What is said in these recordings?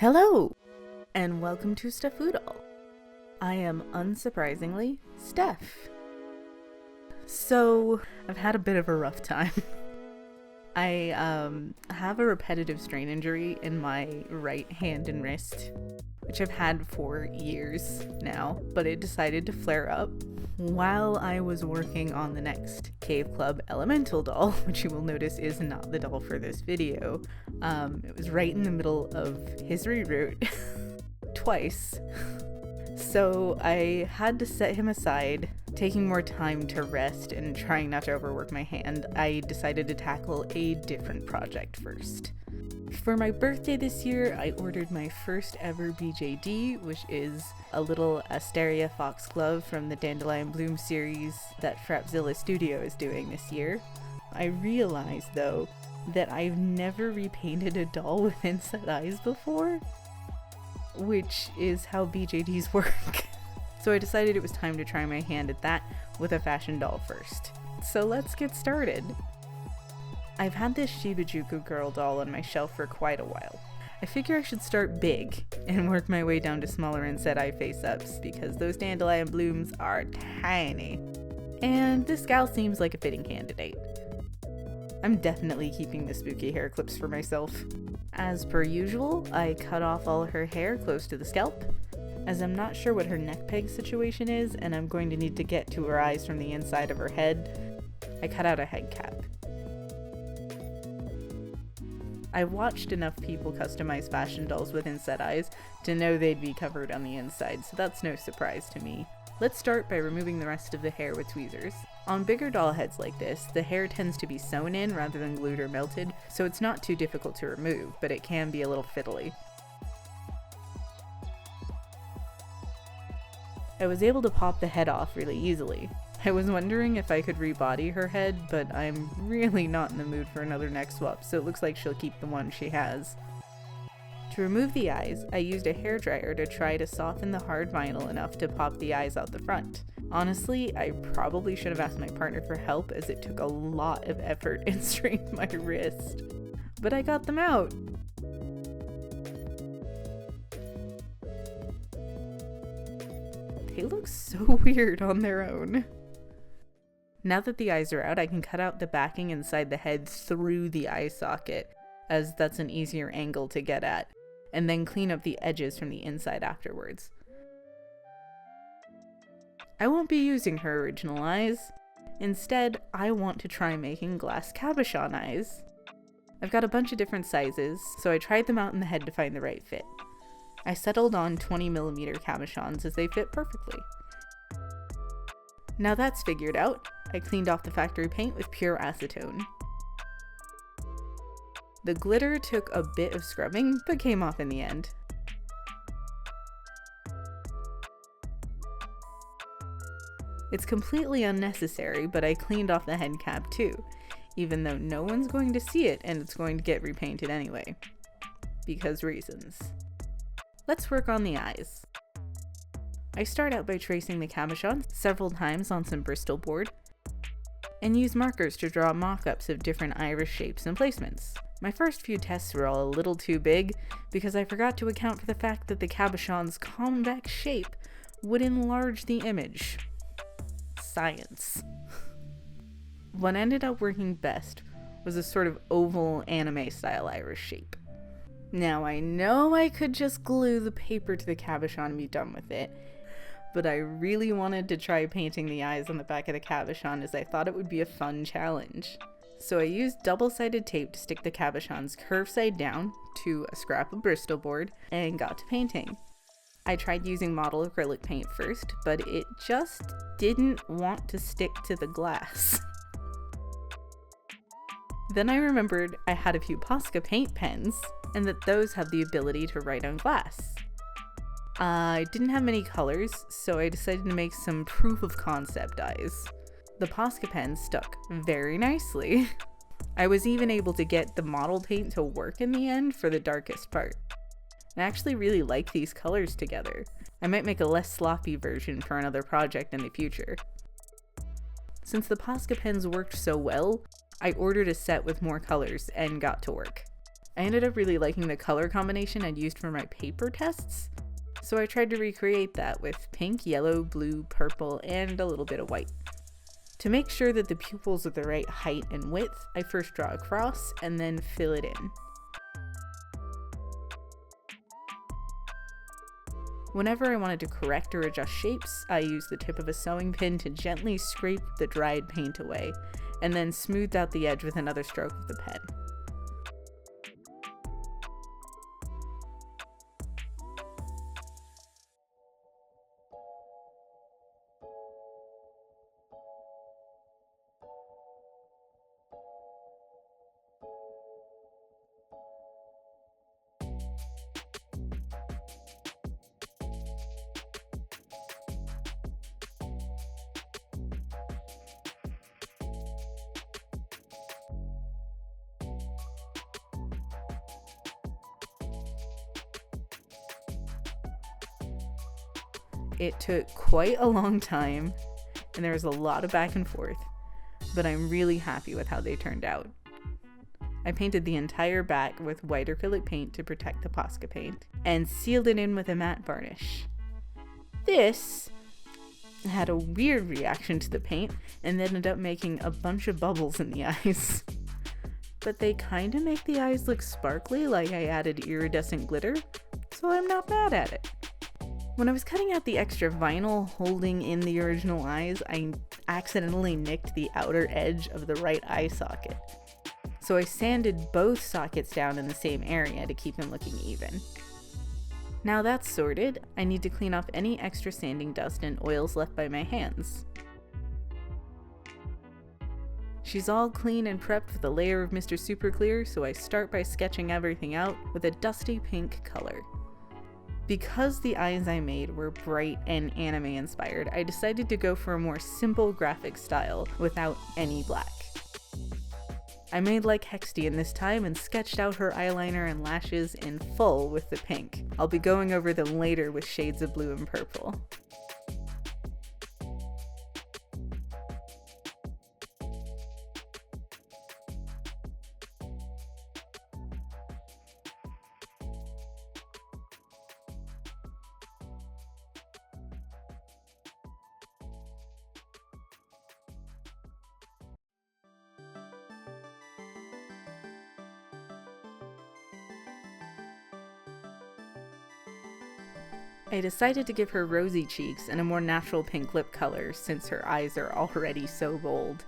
Hello, and welcome to Steffoodle. I am unsurprisingly Steph. So, I've had a bit of a rough time. I have a repetitive strain injury in my right hand and wrist, which I've had for years now, but it decided to flare up while I was working on the next Cave Club Elemental doll, which you will notice is not the doll for this video. It was right in the middle of his reroute twice. So I had to set him aside, taking more time to rest and trying not to overwork my hand. I decided to tackle a different project first. For my birthday this year, I ordered my first ever BJD, which is a little Asteria foxglove from the Dandelion Bloom series that Frappzilla Studio is doing this year. I realized, though, that I've never repainted a doll with inset eyes before, which is how BJDs work. So I decided it was time to try my hand at that with a fashion doll first. So let's get started. I've had this Shibajuku girl doll on my shelf for quite a while. I figure I should start big and work my way down to smaller inset eye face-ups because those dandelion blooms are tiny. And this gal seems like a fitting candidate. I'm definitely keeping the spooky hair clips for myself. As per usual, I cut off all her hair close to the scalp, as I'm not sure what her neck peg situation is and I'm going to need to get to her eyes from the inside of her head. I cut out a head cap. I watched enough people customize fashion dolls with inset eyes to know they'd be covered on the inside, so that's no surprise to me. Let's start by removing the rest of the hair with tweezers. On bigger doll heads like this, the hair tends to be sewn in rather than glued or melted, so it's not too difficult to remove, but it can be a little fiddly. I was able to pop the head off really easily. I was wondering if I could rebody her head, but I'm really not in the mood for another neck swap, so it looks like she'll keep the one she has. To remove the eyes, I used a hairdryer to try to soften the hard vinyl enough to pop the eyes out the front. Honestly, I probably should have asked my partner for help as it took a lot of effort and strained my wrist. But I got them out! They look so weird on their own. Now that the eyes are out, I can cut out the backing inside the head through the eye socket, as that's an easier angle to get at, and then clean up the edges from the inside afterwards. I won't be using her original eyes. Instead, I want to try making glass cabochon eyes. I've got a bunch of different sizes, so I tried them out in the head to find the right fit. I settled on 20mm cabochons as they fit perfectly. Now that's figured out, I cleaned off the factory paint with pure acetone. The glitter took a bit of scrubbing, but came off in the end. It's completely unnecessary, but I cleaned off the head cap too, even though no one's going to see it and it's going to get repainted anyway. Because reasons. Let's work on the eyes. I start out by tracing the cabochon several times on some Bristol board, and use markers to draw mock-ups of different iris shapes and placements. My first few tests were all a little too big because I forgot to account for the fact that the cabochon's convex shape would enlarge the image. Science. What ended up working best was a sort of oval anime-style iris shape. Now I know I could just glue the paper to the cabochon and be done with it, but I really wanted to try painting the eyes on the back of the cabochon as I thought it would be a fun challenge. So I used double-sided tape to stick the cabochons curved side down to a scrap of Bristol board and got to painting. I tried using model acrylic paint first, but it just didn't want to stick to the glass. Then I remembered I had a few Posca paint pens and that those have the ability to write on glass. I didn't have many colors, so I decided to make some proof of concept eyes. The Posca pen stuck very nicely. I was even able to get the model paint to work in the end for the darkest part. I actually really like these colors together. I might make a less sloppy version for another project in the future. Since the Posca pens worked so well, I ordered a set with more colors and got to work. I ended up really liking the color combination I'd used for my paper tests, so I tried to recreate that with pink, yellow, blue, purple, and a little bit of white. To make sure that the pupils are the right height and width, I first draw a cross and then fill it in. Whenever I wanted to correct or adjust shapes, I used the tip of a sewing pin to gently scrape the dried paint away, and then smoothed out the edge with another stroke of the pen. It took quite a long time, and there was a lot of back and forth, but I'm really happy with how they turned out. I painted the entire back with white acrylic paint to protect the Posca paint, and sealed it in with a matte varnish. This had a weird reaction to the paint, and ended up making a bunch of bubbles in the eyes. But they kinda make the eyes look sparkly, like I added iridescent glitter, so I'm not mad at it. When I was cutting out the extra vinyl holding in the original eyes, I accidentally nicked the outer edge of the right eye socket. So I sanded both sockets down in the same area to keep them looking even. Now that's sorted, I need to clean off any extra sanding dust and oils left by my hands. She's all clean and prepped with a layer of Mr. Super Clear, so I start by sketching everything out with a dusty pink color. Because the eyes I made were bright and anime inspired, I decided to go for a more simple graphic style without any black. I made like Hextian this time and sketched out her eyeliner and lashes in full with the pink. I'll be going over them later with shades of blue and purple. I decided to give her rosy cheeks and a more natural pink lip color since her eyes are already so bold.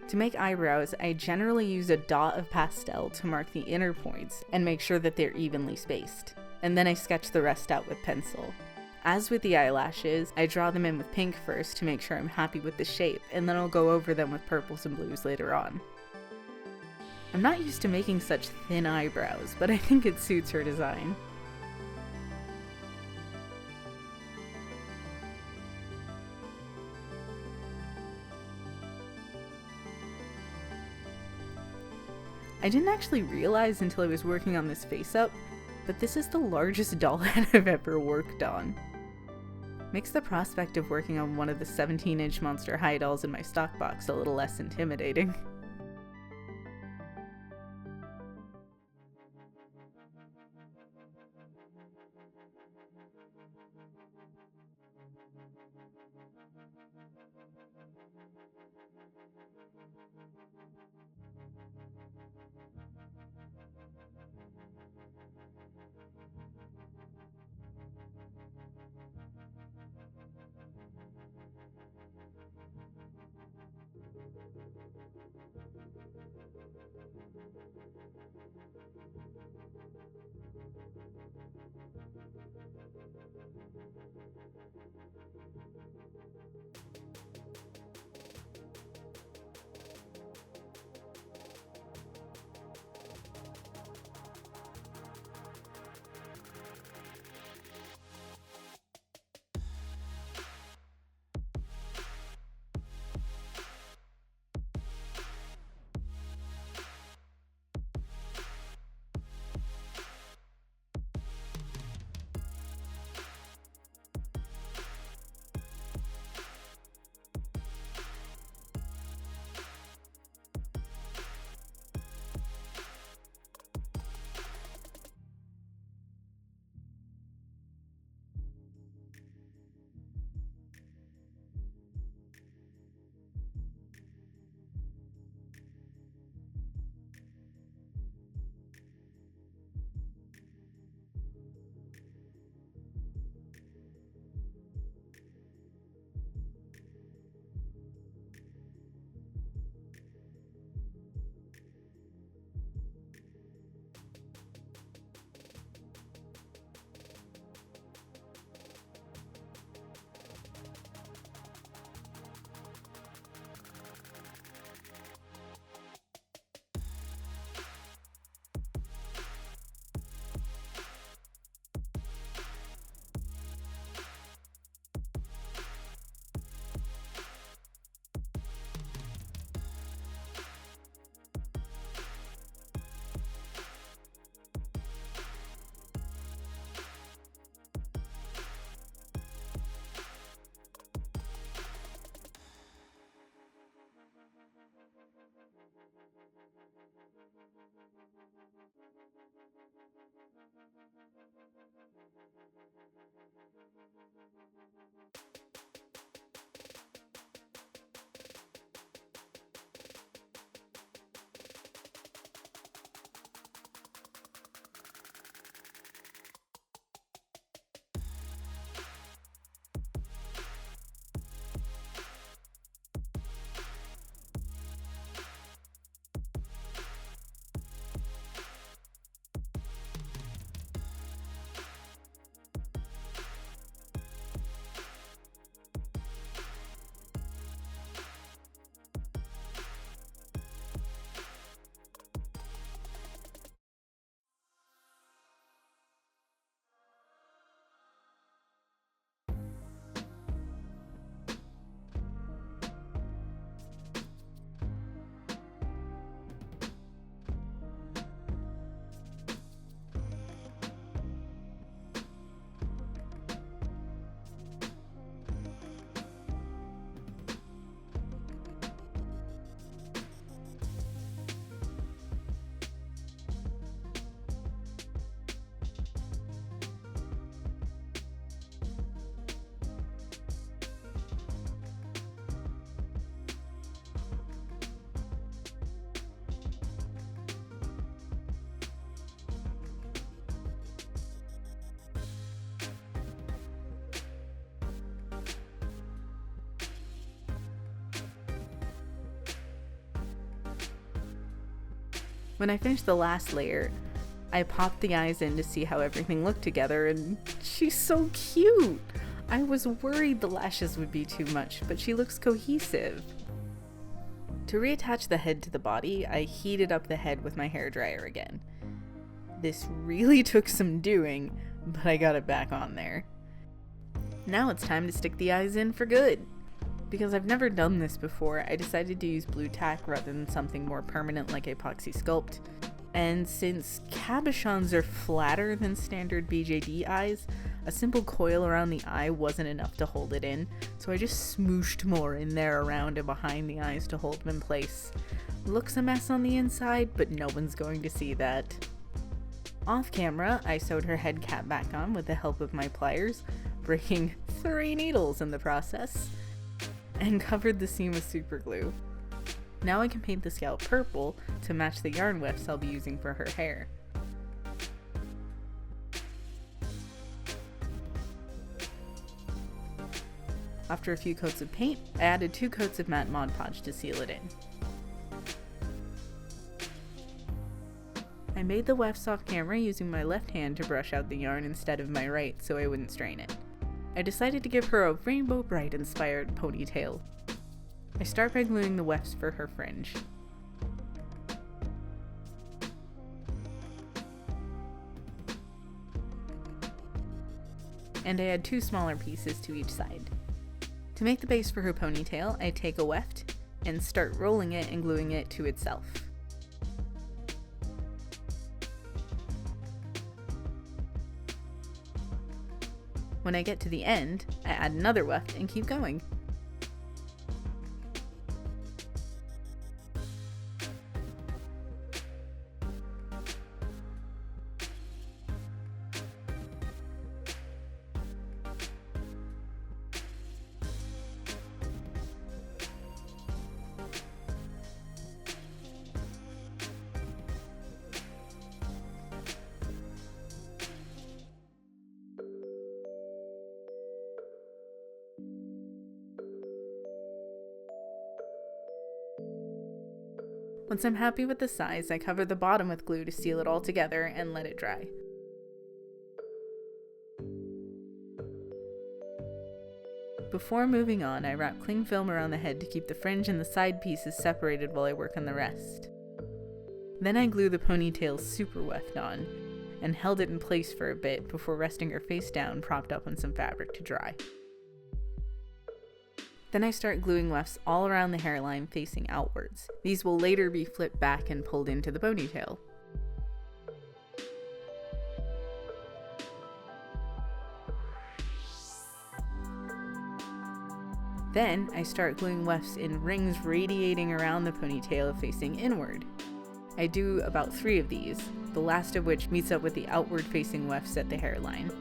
To make eyebrows, I generally use a dot of pastel to mark the inner points and make sure that they're evenly spaced. And then I sketch the rest out with pencil. As with the eyelashes, I draw them in with pink first to make sure I'm happy with the shape, and then I'll go over them with purples and blues later on. I'm not used to making such thin eyebrows, but I think it suits her design. I didn't actually realize until I was working on this face-up, but this is the largest doll head I've ever worked on. Makes the prospect of working on one of the 17-inch Monster High dolls in my stock box a little less intimidating. When I finished the last layer, I popped the eyes in to see how everything looked together, and she's so cute! I was worried the lashes would be too much, but she looks cohesive. To reattach the head to the body, I heated up the head with my hairdryer again. This really took some doing, but I got it back on there. Now it's time to stick the eyes in for good. Because I've never done this before, I decided to use blue tack rather than something more permanent like epoxy sculpt. And since cabochons are flatter than standard BJD eyes, a simple coil around the eye wasn't enough to hold it in, so I just smooshed more in there around and behind the eyes to hold them in place. Looks a mess on the inside, but no one's going to see that. Off camera, I sewed her head cap back on with the help of my pliers, breaking 3 needles in the process, and covered the seam with super glue. Now I can paint the scalp purple to match the yarn wefts I'll be using for her hair. After a few coats of paint, I added 2 coats of matte Mod Podge to seal it in. I made the wefts off camera using my left hand to brush out the yarn instead of my right so I wouldn't strain it. I decided to give her a Rainbow Bright inspired ponytail. I start by gluing the wefts for her fringe. And I add 2 smaller pieces to each side. To make the base for her ponytail, I take a weft and start rolling it and gluing it to itself. When I get to the end, I add another weft and keep going. Once I'm happy with the size, I cover the bottom with glue to seal it all together and let it dry. Before moving on, I wrap cling film around the head to keep the fringe and the side pieces separated while I work on the rest. Then I glue the ponytail super weft on, and held it in place for a bit before resting her face down propped up on some fabric to dry. Then I start gluing wefts all around the hairline facing outwards. These will later be flipped back and pulled into the ponytail. Then I start gluing wefts in rings radiating around the ponytail facing inward. I do about 3 of these, the last of which meets up with the outward facing wefts at the hairline.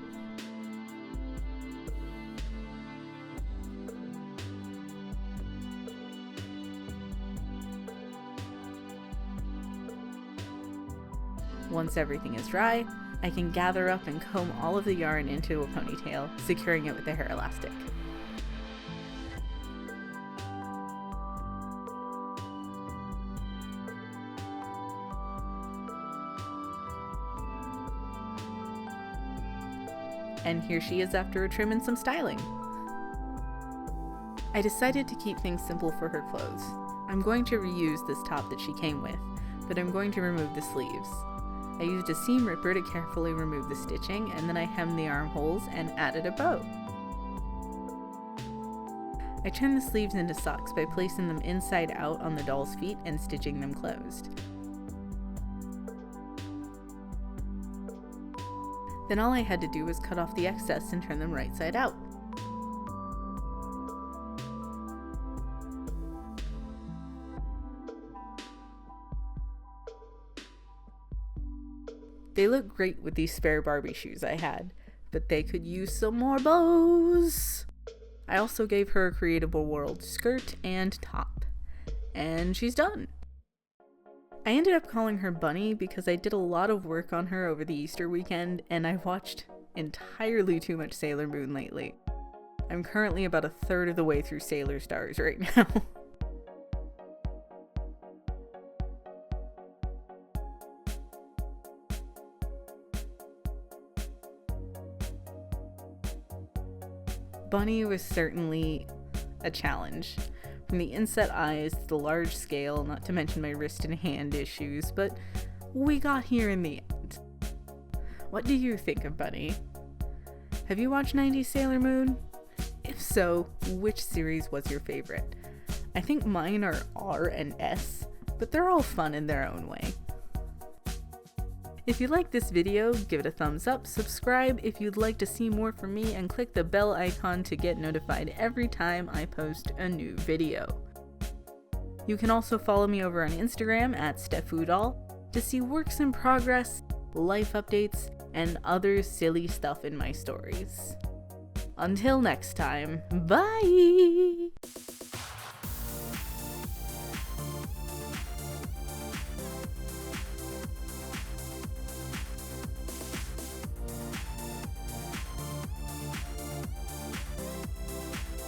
Once everything is dry, I can gather up and comb all of the yarn into a ponytail, securing it with a hair elastic. And here she is after a trim and some styling. I decided to keep things simple for her clothes. I'm going to reuse this top that she came with, but I'm going to remove the sleeves. I used a seam ripper to carefully remove the stitching, and then I hemmed the armholes and added a bow. I turned the sleeves into socks by placing them inside out on the doll's feet and stitching them closed. Then all I had to do was cut off the excess and turn them right side out. They look great with these spare Barbie shoes I had, but they could use some more bows. I also gave her a Creatable World skirt and top, and she's done. I ended up calling her Bunny because I did a lot of work on her over the Easter weekend, and I watched entirely too much Sailor Moon lately. I'm currently about 1/3 of the way through Sailor Stars right now. Bunny was certainly a challenge. From the inset eyes to the large scale, not to mention my wrist and hand issues, but we got here in the end. What do you think of Bunny? Have you watched 90s Sailor Moon? If so, which series was your favorite? I think mine are R and S, but they're all fun in their own way. If you like this video, give it a thumbs up, subscribe if you'd like to see more from me, and click the bell icon to get notified every time I post a new video. You can also follow me over on Instagram at Steffoodall to see works in progress, life updates, and other silly stuff in my stories. Until next time, bye!